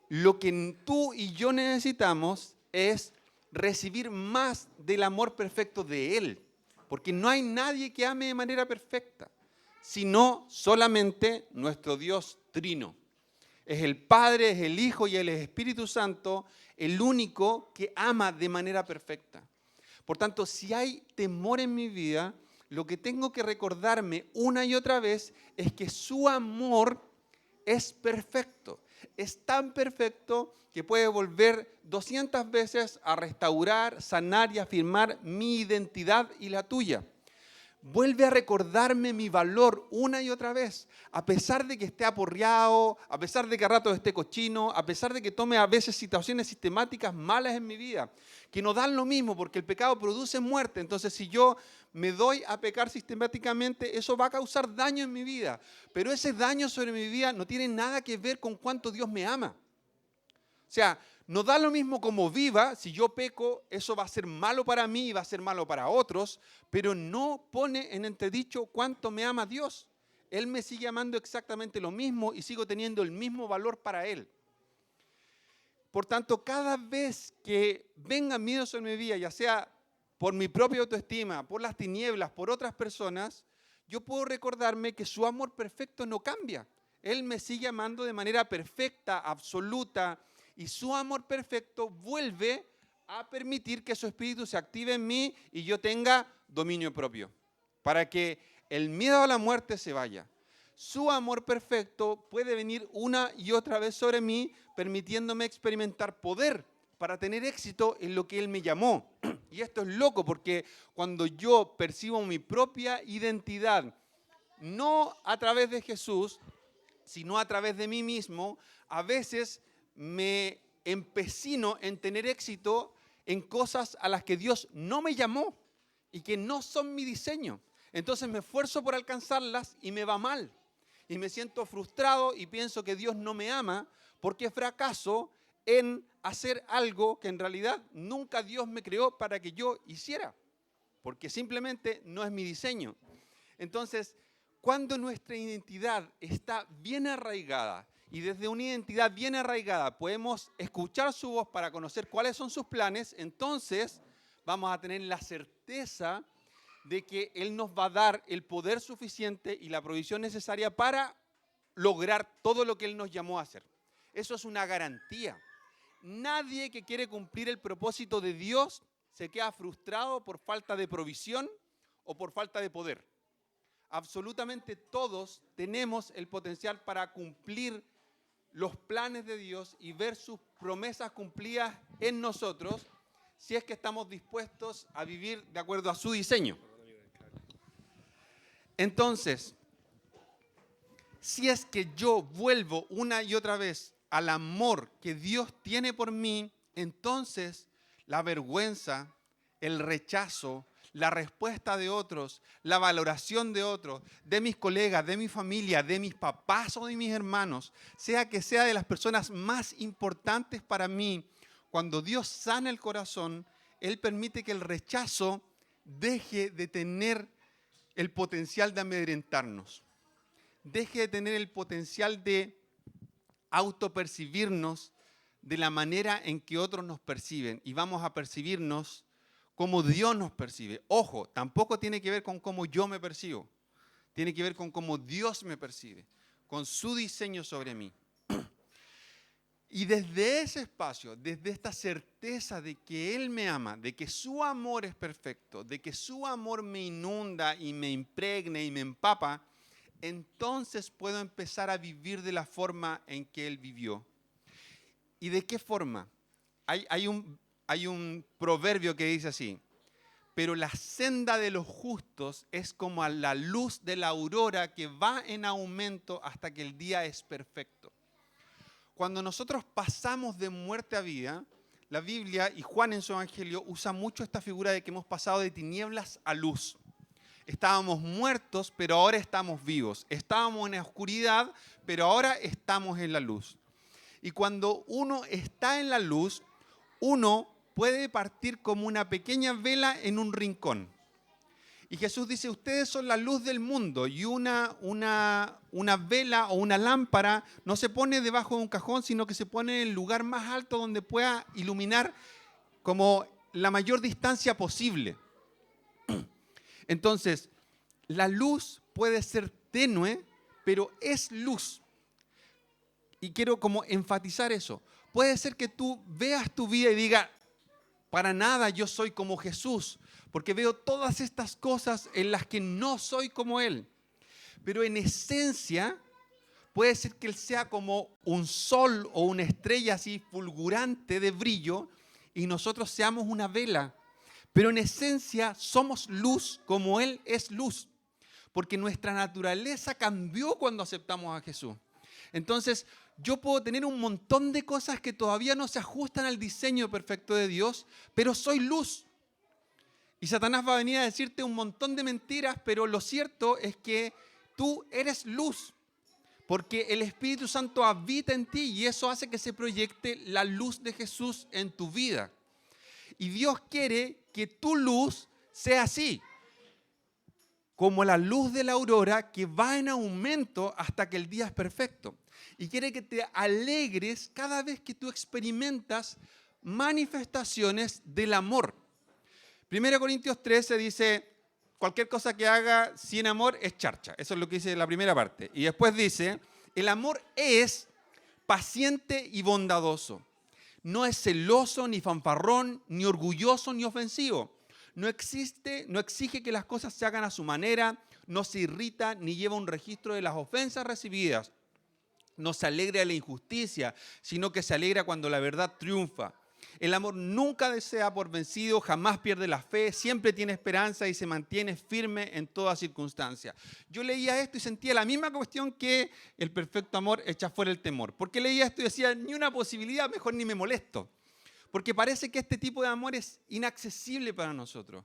lo que tú y yo necesitamos es recibir más del amor perfecto de Él, porque no hay nadie que ame de manera perfecta, sino solamente nuestro Dios trino. Es el Padre, es el Hijo y el Espíritu Santo el único que ama de manera perfecta. Por tanto, si hay temor en mi vida, lo que tengo que recordarme una y otra vez es que su amor es perfecto. Es tan perfecto que puede volver 200 veces a restaurar, sanar y afirmar mi identidad y la tuya. Vuelve a recordarme mi valor una y otra vez, a pesar de que esté aporreado, a pesar de que a ratos esté cochino, a pesar de que tome a veces situaciones sistemáticas malas en mi vida, que no dan lo mismo porque el pecado produce muerte. Entonces, si yo me doy a pecar sistemáticamente, eso va a causar daño en mi vida. Pero ese daño sobre mi vida no tiene nada que ver con cuánto Dios me ama. O sea, no da lo mismo como viva, si yo peco, eso va a ser malo para mí y va a ser malo para otros, pero no pone en entredicho cuánto me ama Dios. Él me sigue amando exactamente lo mismo y sigo teniendo el mismo valor para Él. Por tanto, cada vez que vengan miedos en mi vida, ya sea por mi propia autoestima, por las tinieblas, por otras personas, yo puedo recordarme que su amor perfecto no cambia. Él me sigue amando de manera perfecta, absoluta, y su amor perfecto vuelve a permitir que su espíritu se active en mí y yo tenga dominio propio, para que el miedo a la muerte se vaya. Su amor perfecto puede venir una y otra vez sobre mí, permitiéndome experimentar poder para tener éxito en lo que Él me llamó. Y esto es loco porque cuando yo percibo mi propia identidad, no a través de Jesús, sino a través de mí mismo, a veces me empecino en tener éxito en cosas a las que Dios no me llamó y que no son mi diseño. Entonces me esfuerzo por alcanzarlas y me va mal. Y me siento frustrado y pienso que Dios no me ama porque fracaso en hacer algo que en realidad nunca Dios me creó para que yo hiciera, porque simplemente no es mi diseño. Entonces, cuando nuestra identidad está bien arraigada y desde una identidad bien arraigada podemos escuchar su voz para conocer cuáles son sus planes, entonces vamos a tener la certeza de que Él nos va a dar el poder suficiente y la provisión necesaria para lograr todo lo que Él nos llamó a hacer. Eso es una garantía. Nadie que quiere cumplir el propósito de Dios se queda frustrado por falta de provisión o por falta de poder. Absolutamente todos tenemos el potencial para cumplir los planes de Dios y ver sus promesas cumplidas en nosotros, si es que estamos dispuestos a vivir de acuerdo a su diseño. Entonces, si es que yo vuelvo una y otra vez al amor que Dios tiene por mí, entonces la vergüenza, el rechazo, la respuesta de otros, la valoración de otros, de mis colegas, de mi familia, de mis papás o de mis hermanos, sea que sea de las personas más importantes para mí, cuando Dios sana el corazón, Él permite que el rechazo deje de tener el potencial de amedrentarnos, deje de tener el potencial de autopercibirnos de la manera en que otros nos perciben y vamos a percibirnos como Dios nos percibe. Ojo, tampoco tiene que ver con cómo yo me percibo, tiene que ver con cómo Dios me percibe, con su diseño sobre mí. Y desde ese espacio, desde esta certeza de que Él me ama, de que su amor es perfecto, de que su amor me inunda y me impregna y me empapa, entonces puedo empezar a vivir de la forma en que Él vivió. ¿Y de qué forma? Hay un proverbio que dice así: pero la senda de los justos es como a la luz de la aurora que va en aumento hasta que el día es perfecto. Cuando nosotros pasamos de muerte a vida, la Biblia y Juan en su Evangelio usa mucho esta figura de que hemos pasado de tinieblas a luz. Estábamos muertos, pero ahora estamos vivos. Estábamos en la oscuridad, pero ahora estamos en la luz. Y cuando uno está en la luz, uno puede partir como una pequeña vela en un rincón. Y Jesús dice, ustedes son la luz del mundo, y una vela o una lámpara no se pone debajo de un cajón, sino que se pone en el lugar más alto donde pueda iluminar como la mayor distancia posible. Entonces, la luz puede ser tenue, pero es luz. Y quiero como enfatizar eso. Puede ser que tú veas tu vida y digas, para nada yo soy como Jesús, porque veo todas estas cosas en las que no soy como Él. Pero en esencia, puede ser que Él sea como un sol o una estrella así fulgurante de brillo y nosotros seamos una vela. Pero en esencia somos luz como Él es luz, porque nuestra naturaleza cambió cuando aceptamos a Jesús. Entonces, yo puedo tener un montón de cosas que todavía no se ajustan al diseño perfecto de Dios, pero soy luz. Y Satanás va a venir a decirte un montón de mentiras, pero lo cierto es que tú eres luz, porque el Espíritu Santo habita en ti y eso hace que se proyecte la luz de Jesús en tu vida. Y Dios quiere que tu luz sea así, como la luz de la aurora que va en aumento hasta que el día es perfecto. Y quiere que te alegres cada vez que tú experimentas manifestaciones del amor. 1 Corintios 13 dice, cualquier cosa que haga sin amor es charcha. Eso es lo que dice la primera parte. Y después dice, el amor es paciente y bondadoso. No es celoso, ni fanfarrón, ni orgulloso, ni ofensivo. No exige que las cosas se hagan a su manera, no se irrita, ni lleva un registro de las ofensas recibidas. No se alegra de la injusticia, sino que se alegra cuando la verdad triunfa. El amor nunca desea por vencido, jamás pierde la fe, siempre tiene esperanza y se mantiene firme en toda circunstancia. Yo leía esto y sentía la misma cuestión que el perfecto amor echa fuera el temor. Porque leía esto y decía, ni una posibilidad, mejor ni me molesto. Porque parece que este tipo de amor es inaccesible para nosotros.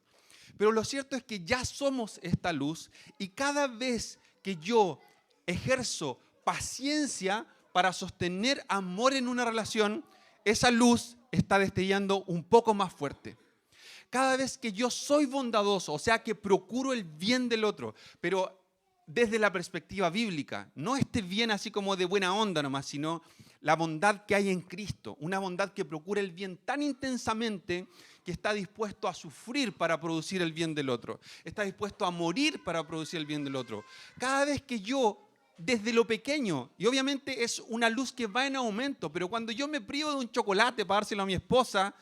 Pero lo cierto es que ya somos esta luz y cada vez que yo ejerzo paciencia para sostener amor en una relación, esa luz está destellando un poco más fuerte. Cada vez que yo soy bondadoso, o sea que procuro el bien del otro, pero desde la perspectiva bíblica. No este bien así como de buena onda nomás, sino la bondad que hay en Cristo. Una bondad que procura el bien tan intensamente que está dispuesto a sufrir para producir el bien del otro. Está dispuesto a morir para producir el bien del otro. Cada vez que yo, desde lo pequeño, y obviamente es una luz que va en aumento, pero cuando yo me privo de un chocolate para dárselo a mi esposa,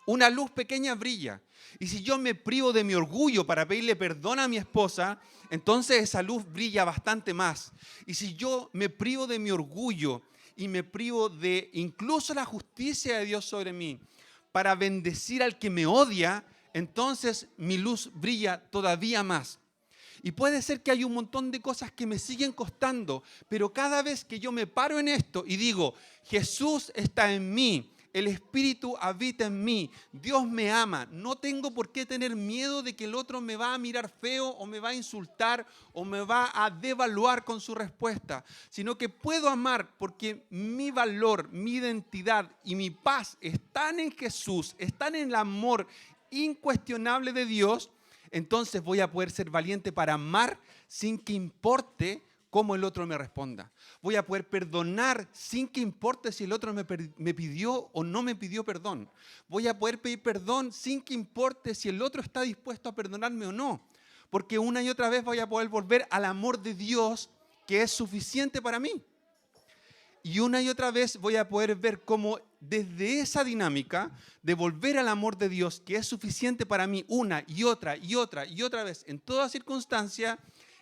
una luz pequeña brilla. Y si yo me privo de mi orgullo para pedirle perdón a mi esposa, entonces esa luz brilla bastante más. Y si yo me privo de mi orgullo y me privo de incluso la justicia de Dios sobre mí para bendecir al que me odia, entonces mi luz brilla todavía más. Y puede ser que hay un montón de cosas que me siguen costando, pero cada vez que yo me paro en esto y digo, Jesús está en mí, el Espíritu habita en mí, Dios me ama, no tengo por qué tener miedo de que el otro me va a mirar feo o me va a insultar o me va a devaluar con su respuesta, sino que puedo amar porque mi valor, mi identidad y mi paz están en Jesús, están en el amor incuestionable de Dios. Entonces voy a poder ser valiente para amar sin que importe cómo el otro me responda. Voy a poder perdonar sin que importe si el otro me pidió o no me pidió perdón. Voy a poder pedir perdón sin que importe si el otro está dispuesto a perdonarme o no. Porque una y otra vez voy a poder volver al amor de Dios que es suficiente para mí. Y una y otra vez voy a poder ver cómo desde esa dinámica de volver al amor de Dios, que es suficiente para mí una y otra y otra y otra vez, en toda circunstancia,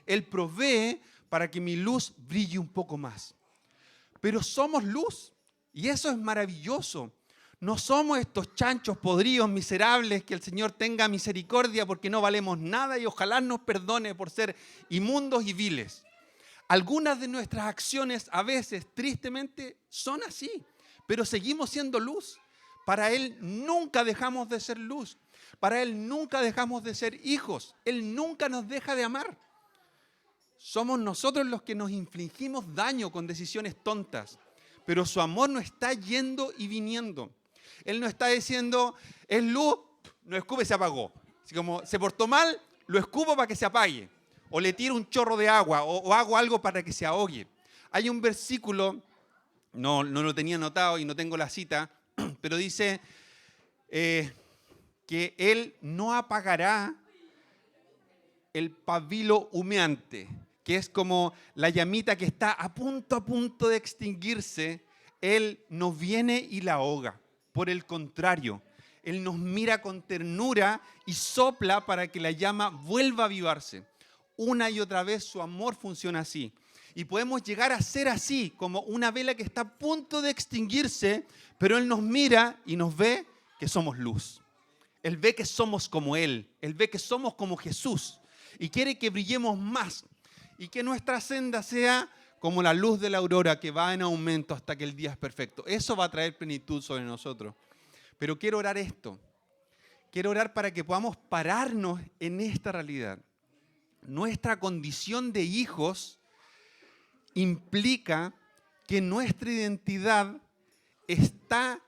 Él provee para que mi luz brille un poco más. Pero somos luz y eso es maravilloso. No somos estos chanchos podridos, miserables, que el Señor tenga misericordia porque no valemos nada y ojalá nos perdone por ser inmundos y viles. Algunas de nuestras acciones a veces, tristemente, son así, pero seguimos siendo luz. Para Él nunca dejamos de ser luz. Para Él nunca dejamos de ser hijos. Él nunca nos deja de amar. Somos nosotros los que nos infligimos daño con decisiones tontas, pero su amor no está yendo y viniendo. Él no está diciendo, es luz, no escupe, se apagó. Así como se portó mal, lo escupo para que se apague. O le tiro un chorro de agua, o hago algo para que se ahogue. Hay un versículo, no lo tenía anotado y no tengo la cita, pero dice que Él no apagará el pabilo humeante, que es como la llamita que está a punto de extinguirse. Él no viene y la ahoga. Por el contrario, Él nos mira con ternura y sopla para que la llama vuelva a avivarse. Una y otra vez su amor funciona así. Y podemos llegar a ser así, como una vela que está a punto de extinguirse, pero Él nos mira y nos ve que somos luz. Él ve que somos como Él. Él ve que somos como Jesús. Y quiere que brillemos más. Y que nuestra senda sea como la luz de la aurora que va en aumento hasta que el día es perfecto. Eso va a traer plenitud sobre nosotros. Pero quiero orar esto. Quiero orar para que podamos pararnos en esta realidad. Nuestra condición de hijos implica que nuestra identidad está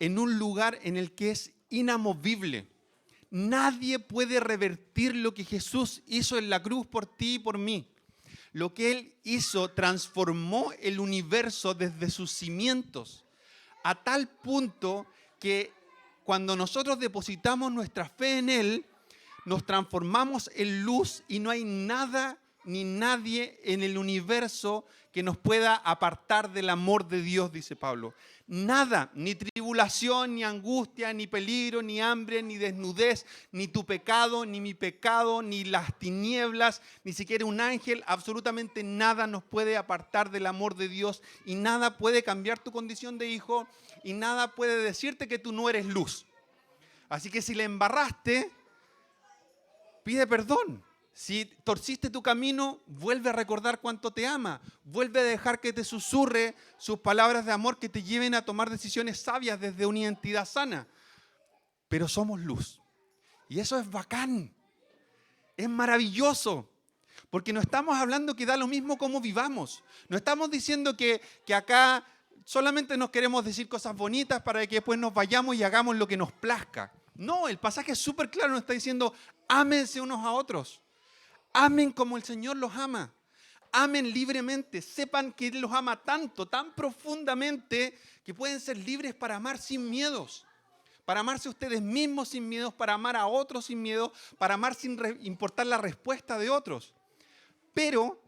en un lugar en el que es inamovible. Nadie puede revertir lo que Jesús hizo en la cruz por ti y por mí. Lo que Él hizo transformó el universo desde sus cimientos, a tal punto que cuando nosotros depositamos nuestra fe en Él, nos transformamos en luz y no hay nada ni nadie en el universo que nos pueda apartar del amor de Dios, dice Pablo. Nada, ni tribulación, ni angustia, ni peligro, ni hambre, ni desnudez, ni tu pecado, ni mi pecado, ni las tinieblas, ni siquiera un ángel, absolutamente nada nos puede apartar del amor de Dios y nada puede cambiar tu condición de hijo y nada puede decirte que tú no eres luz. Así que si le embarraste, pide perdón. Si torciste tu camino, vuelve a recordar cuánto te ama. Vuelve a dejar que te susurre sus palabras de amor que te lleven a tomar decisiones sabias desde una identidad sana. Pero somos luz. Y eso es bacán. Es maravilloso. Porque no estamos hablando que da lo mismo cómo vivamos. No estamos diciendo que acá solamente nos queremos decir cosas bonitas para que después nos vayamos y hagamos lo que nos plazca. No, el pasaje es súper claro, nos está diciendo, ámense unos a otros. Amen como el Señor los ama. amen libremente, sepan que Él los ama tanto, tan profundamente, que pueden ser libres para amar sin miedos, para amarse a ustedes mismos sin miedos, para amar a otros sin miedo, para amar sin importar la respuesta de otros. Pero,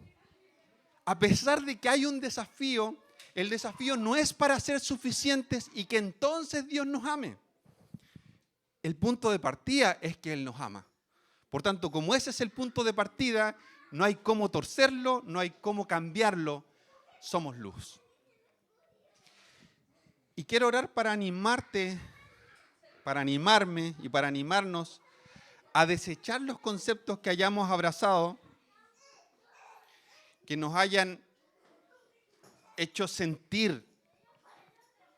a pesar de que hay un desafío, el desafío no es para ser suficientes y que entonces Dios nos ame. El punto de partida es que Él nos ama. Por tanto, como ese es el punto de partida, no hay cómo torcerlo, no hay cómo cambiarlo. Somos luz. Y quiero orar para animarte, para animarme y para animarnos a desechar los conceptos que hayamos abrazado, que nos hayan hecho sentir.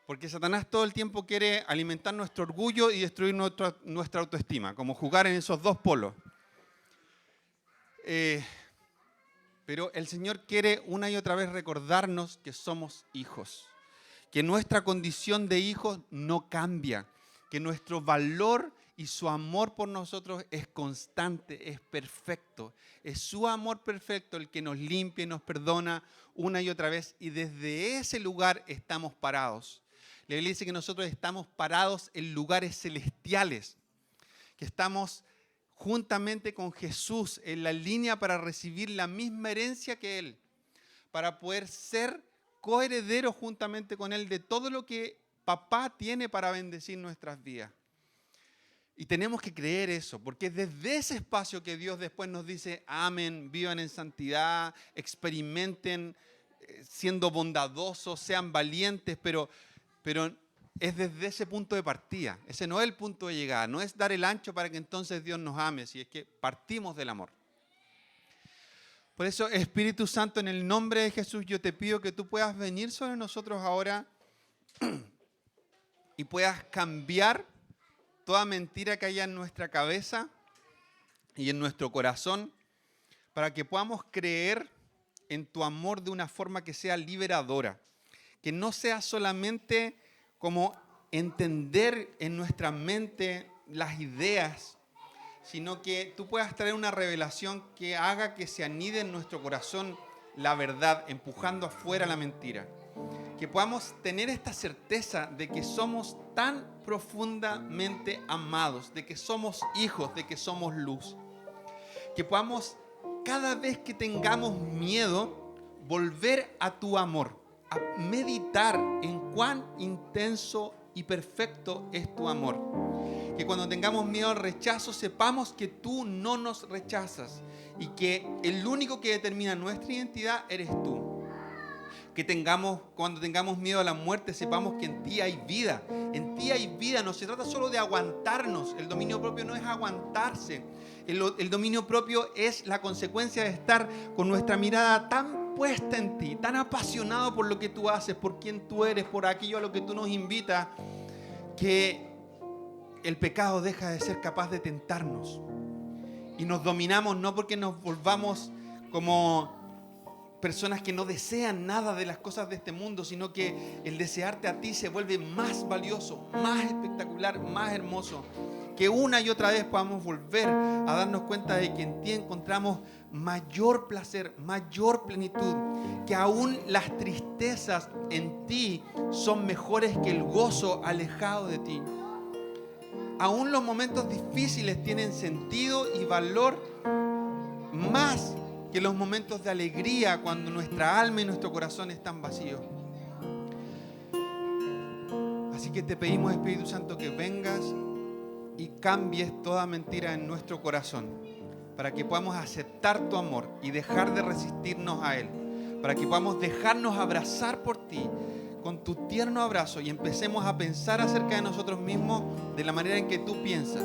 Porque Satanás todo el tiempo quiere alimentar nuestro orgullo y destruir nuestra autoestima, como jugar en esos dos polos. Pero el Señor quiere una y otra vez recordarnos que somos hijos, que nuestra condición de hijos no cambia, que nuestro valor y su amor por nosotros es constante, es perfecto. Es su amor perfecto el que nos limpia y nos perdona una y otra vez, y desde ese lugar estamos parados. La Biblia dice que nosotros estamos parados en lugares celestiales, que estamos juntamente con Jesús en la línea para recibir la misma herencia que Él, para poder ser coherederos juntamente con Él de todo lo que Papá tiene para bendecir nuestras vidas. Y tenemos que creer eso, porque es desde ese espacio que Dios después nos dice, amen, vivan en santidad, experimenten siendo bondadosos, sean valientes, pero es desde ese punto de partida. Ese no es el punto de llegada, no es dar el ancho para que entonces Dios nos ame, si es que partimos del amor. Por eso, Espíritu Santo, en el nombre de Jesús, yo te pido que tú puedas venir sobre nosotros ahora y puedas cambiar toda mentira que haya en nuestra cabeza y en nuestro corazón, para que podamos creer en tu amor de una forma que sea liberadora, que no sea solamente como entender en nuestra mente las ideas, sino que tú puedas traer una revelación que haga que se anide en nuestro corazón la verdad, empujando afuera la mentira. Que podamos tener esta certeza de que somos tan profundamente amados, de que somos hijos, de que somos luz. Que podamos, cada vez que tengamos miedo, volver a tu amor, a meditar en cuán intenso y perfecto es tu amor. Que cuando tengamos miedo al rechazo, sepamos que tú no nos rechazas y que el único que determina nuestra identidad eres tú. Que cuando tengamos miedo a la muerte, sepamos que en ti hay vida. En ti hay vida. No se trata solo de aguantarnos. El dominio propio no es aguantarse. El dominio propio es la consecuencia de estar con nuestra mirada tan puesta en ti, tan apasionado por lo que tú haces, por quién tú eres, por aquello a lo que tú nos invitas, que el pecado deja de ser capaz de tentarnos. Y nos dominamos no porque nos volvamos como personas que no desean nada de las cosas de este mundo, sino que el desearte a ti se vuelve más valioso, más espectacular, más hermoso. Que una y otra vez podamos volver a darnos cuenta de que en ti encontramos mayor placer, mayor plenitud. Que aún las tristezas en ti son mejores que el gozo alejado de ti. Aún los momentos difíciles tienen sentido y valor más que los momentos de alegría cuando nuestra alma y nuestro corazón están vacíos. Así que te pedimos, Espíritu Santo, que vengas y cambies toda mentira en nuestro corazón, para que podamos aceptar tu amor y dejar de resistirnos a Él, para que podamos dejarnos abrazar por ti con tu tierno abrazo y empecemos a pensar acerca de nosotros mismos de la manera en que tú piensas.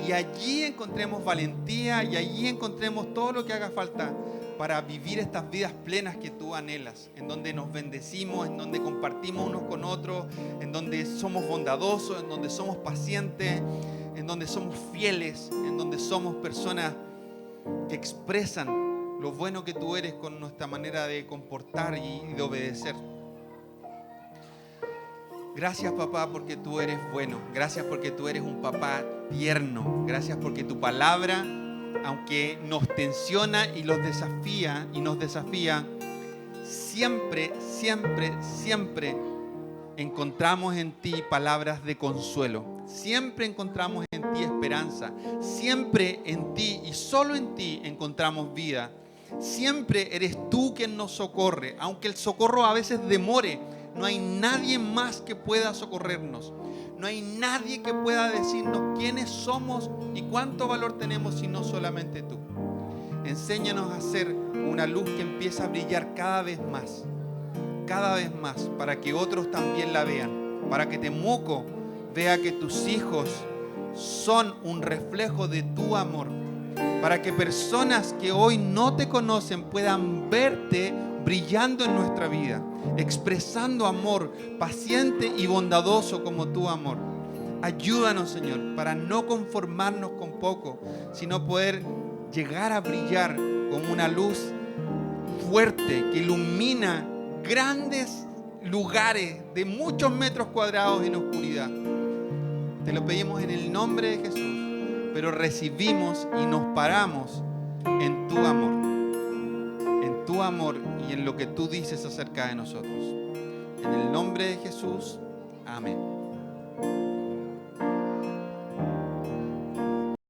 Y allí encontremos valentía y allí encontremos todo lo que haga falta para vivir estas vidas plenas que tú anhelas, en donde nos bendecimos, en donde compartimos unos con otros, en donde somos bondadosos, en donde somos pacientes, en donde somos fieles, en donde somos personas que expresan lo bueno que tú eres con nuestra manera de comportar y de obedecer. Gracias, papá, porque tú eres bueno. Gracias porque tú eres un papá tierno. Gracias porque tu palabra aunque nos tensiona y nos desafía, siempre, siempre, siempre encontramos en ti palabras de consuelo. Siempre encontramos en ti esperanza. Siempre en ti y solo en ti encontramos vida. Siempre eres tú quien nos socorre. Aunque el socorro a veces demore, no hay nadie más que pueda socorrernos. No hay nadie que pueda decirnos quiénes somos y cuánto valor tenemos, sino solamente tú. Enséñanos a ser una luz que empieza a brillar cada vez más, para que otros también la vean, para que Temuco vea que tus hijos son un reflejo de tu amor, para que personas que hoy no te conocen puedan verte brillando en nuestra vida, expresando amor paciente y bondadoso como tu amor. Ayúdanos, Señor, para no conformarnos con poco, sino poder llegar a brillar como una luz fuerte que ilumina grandes lugares de muchos metros cuadrados en oscuridad. Te lo pedimos en el nombre de Jesús, pero recibimos y nos paramos en tu amor y en lo que tú dices acerca de nosotros. En el nombre de Jesús, amén.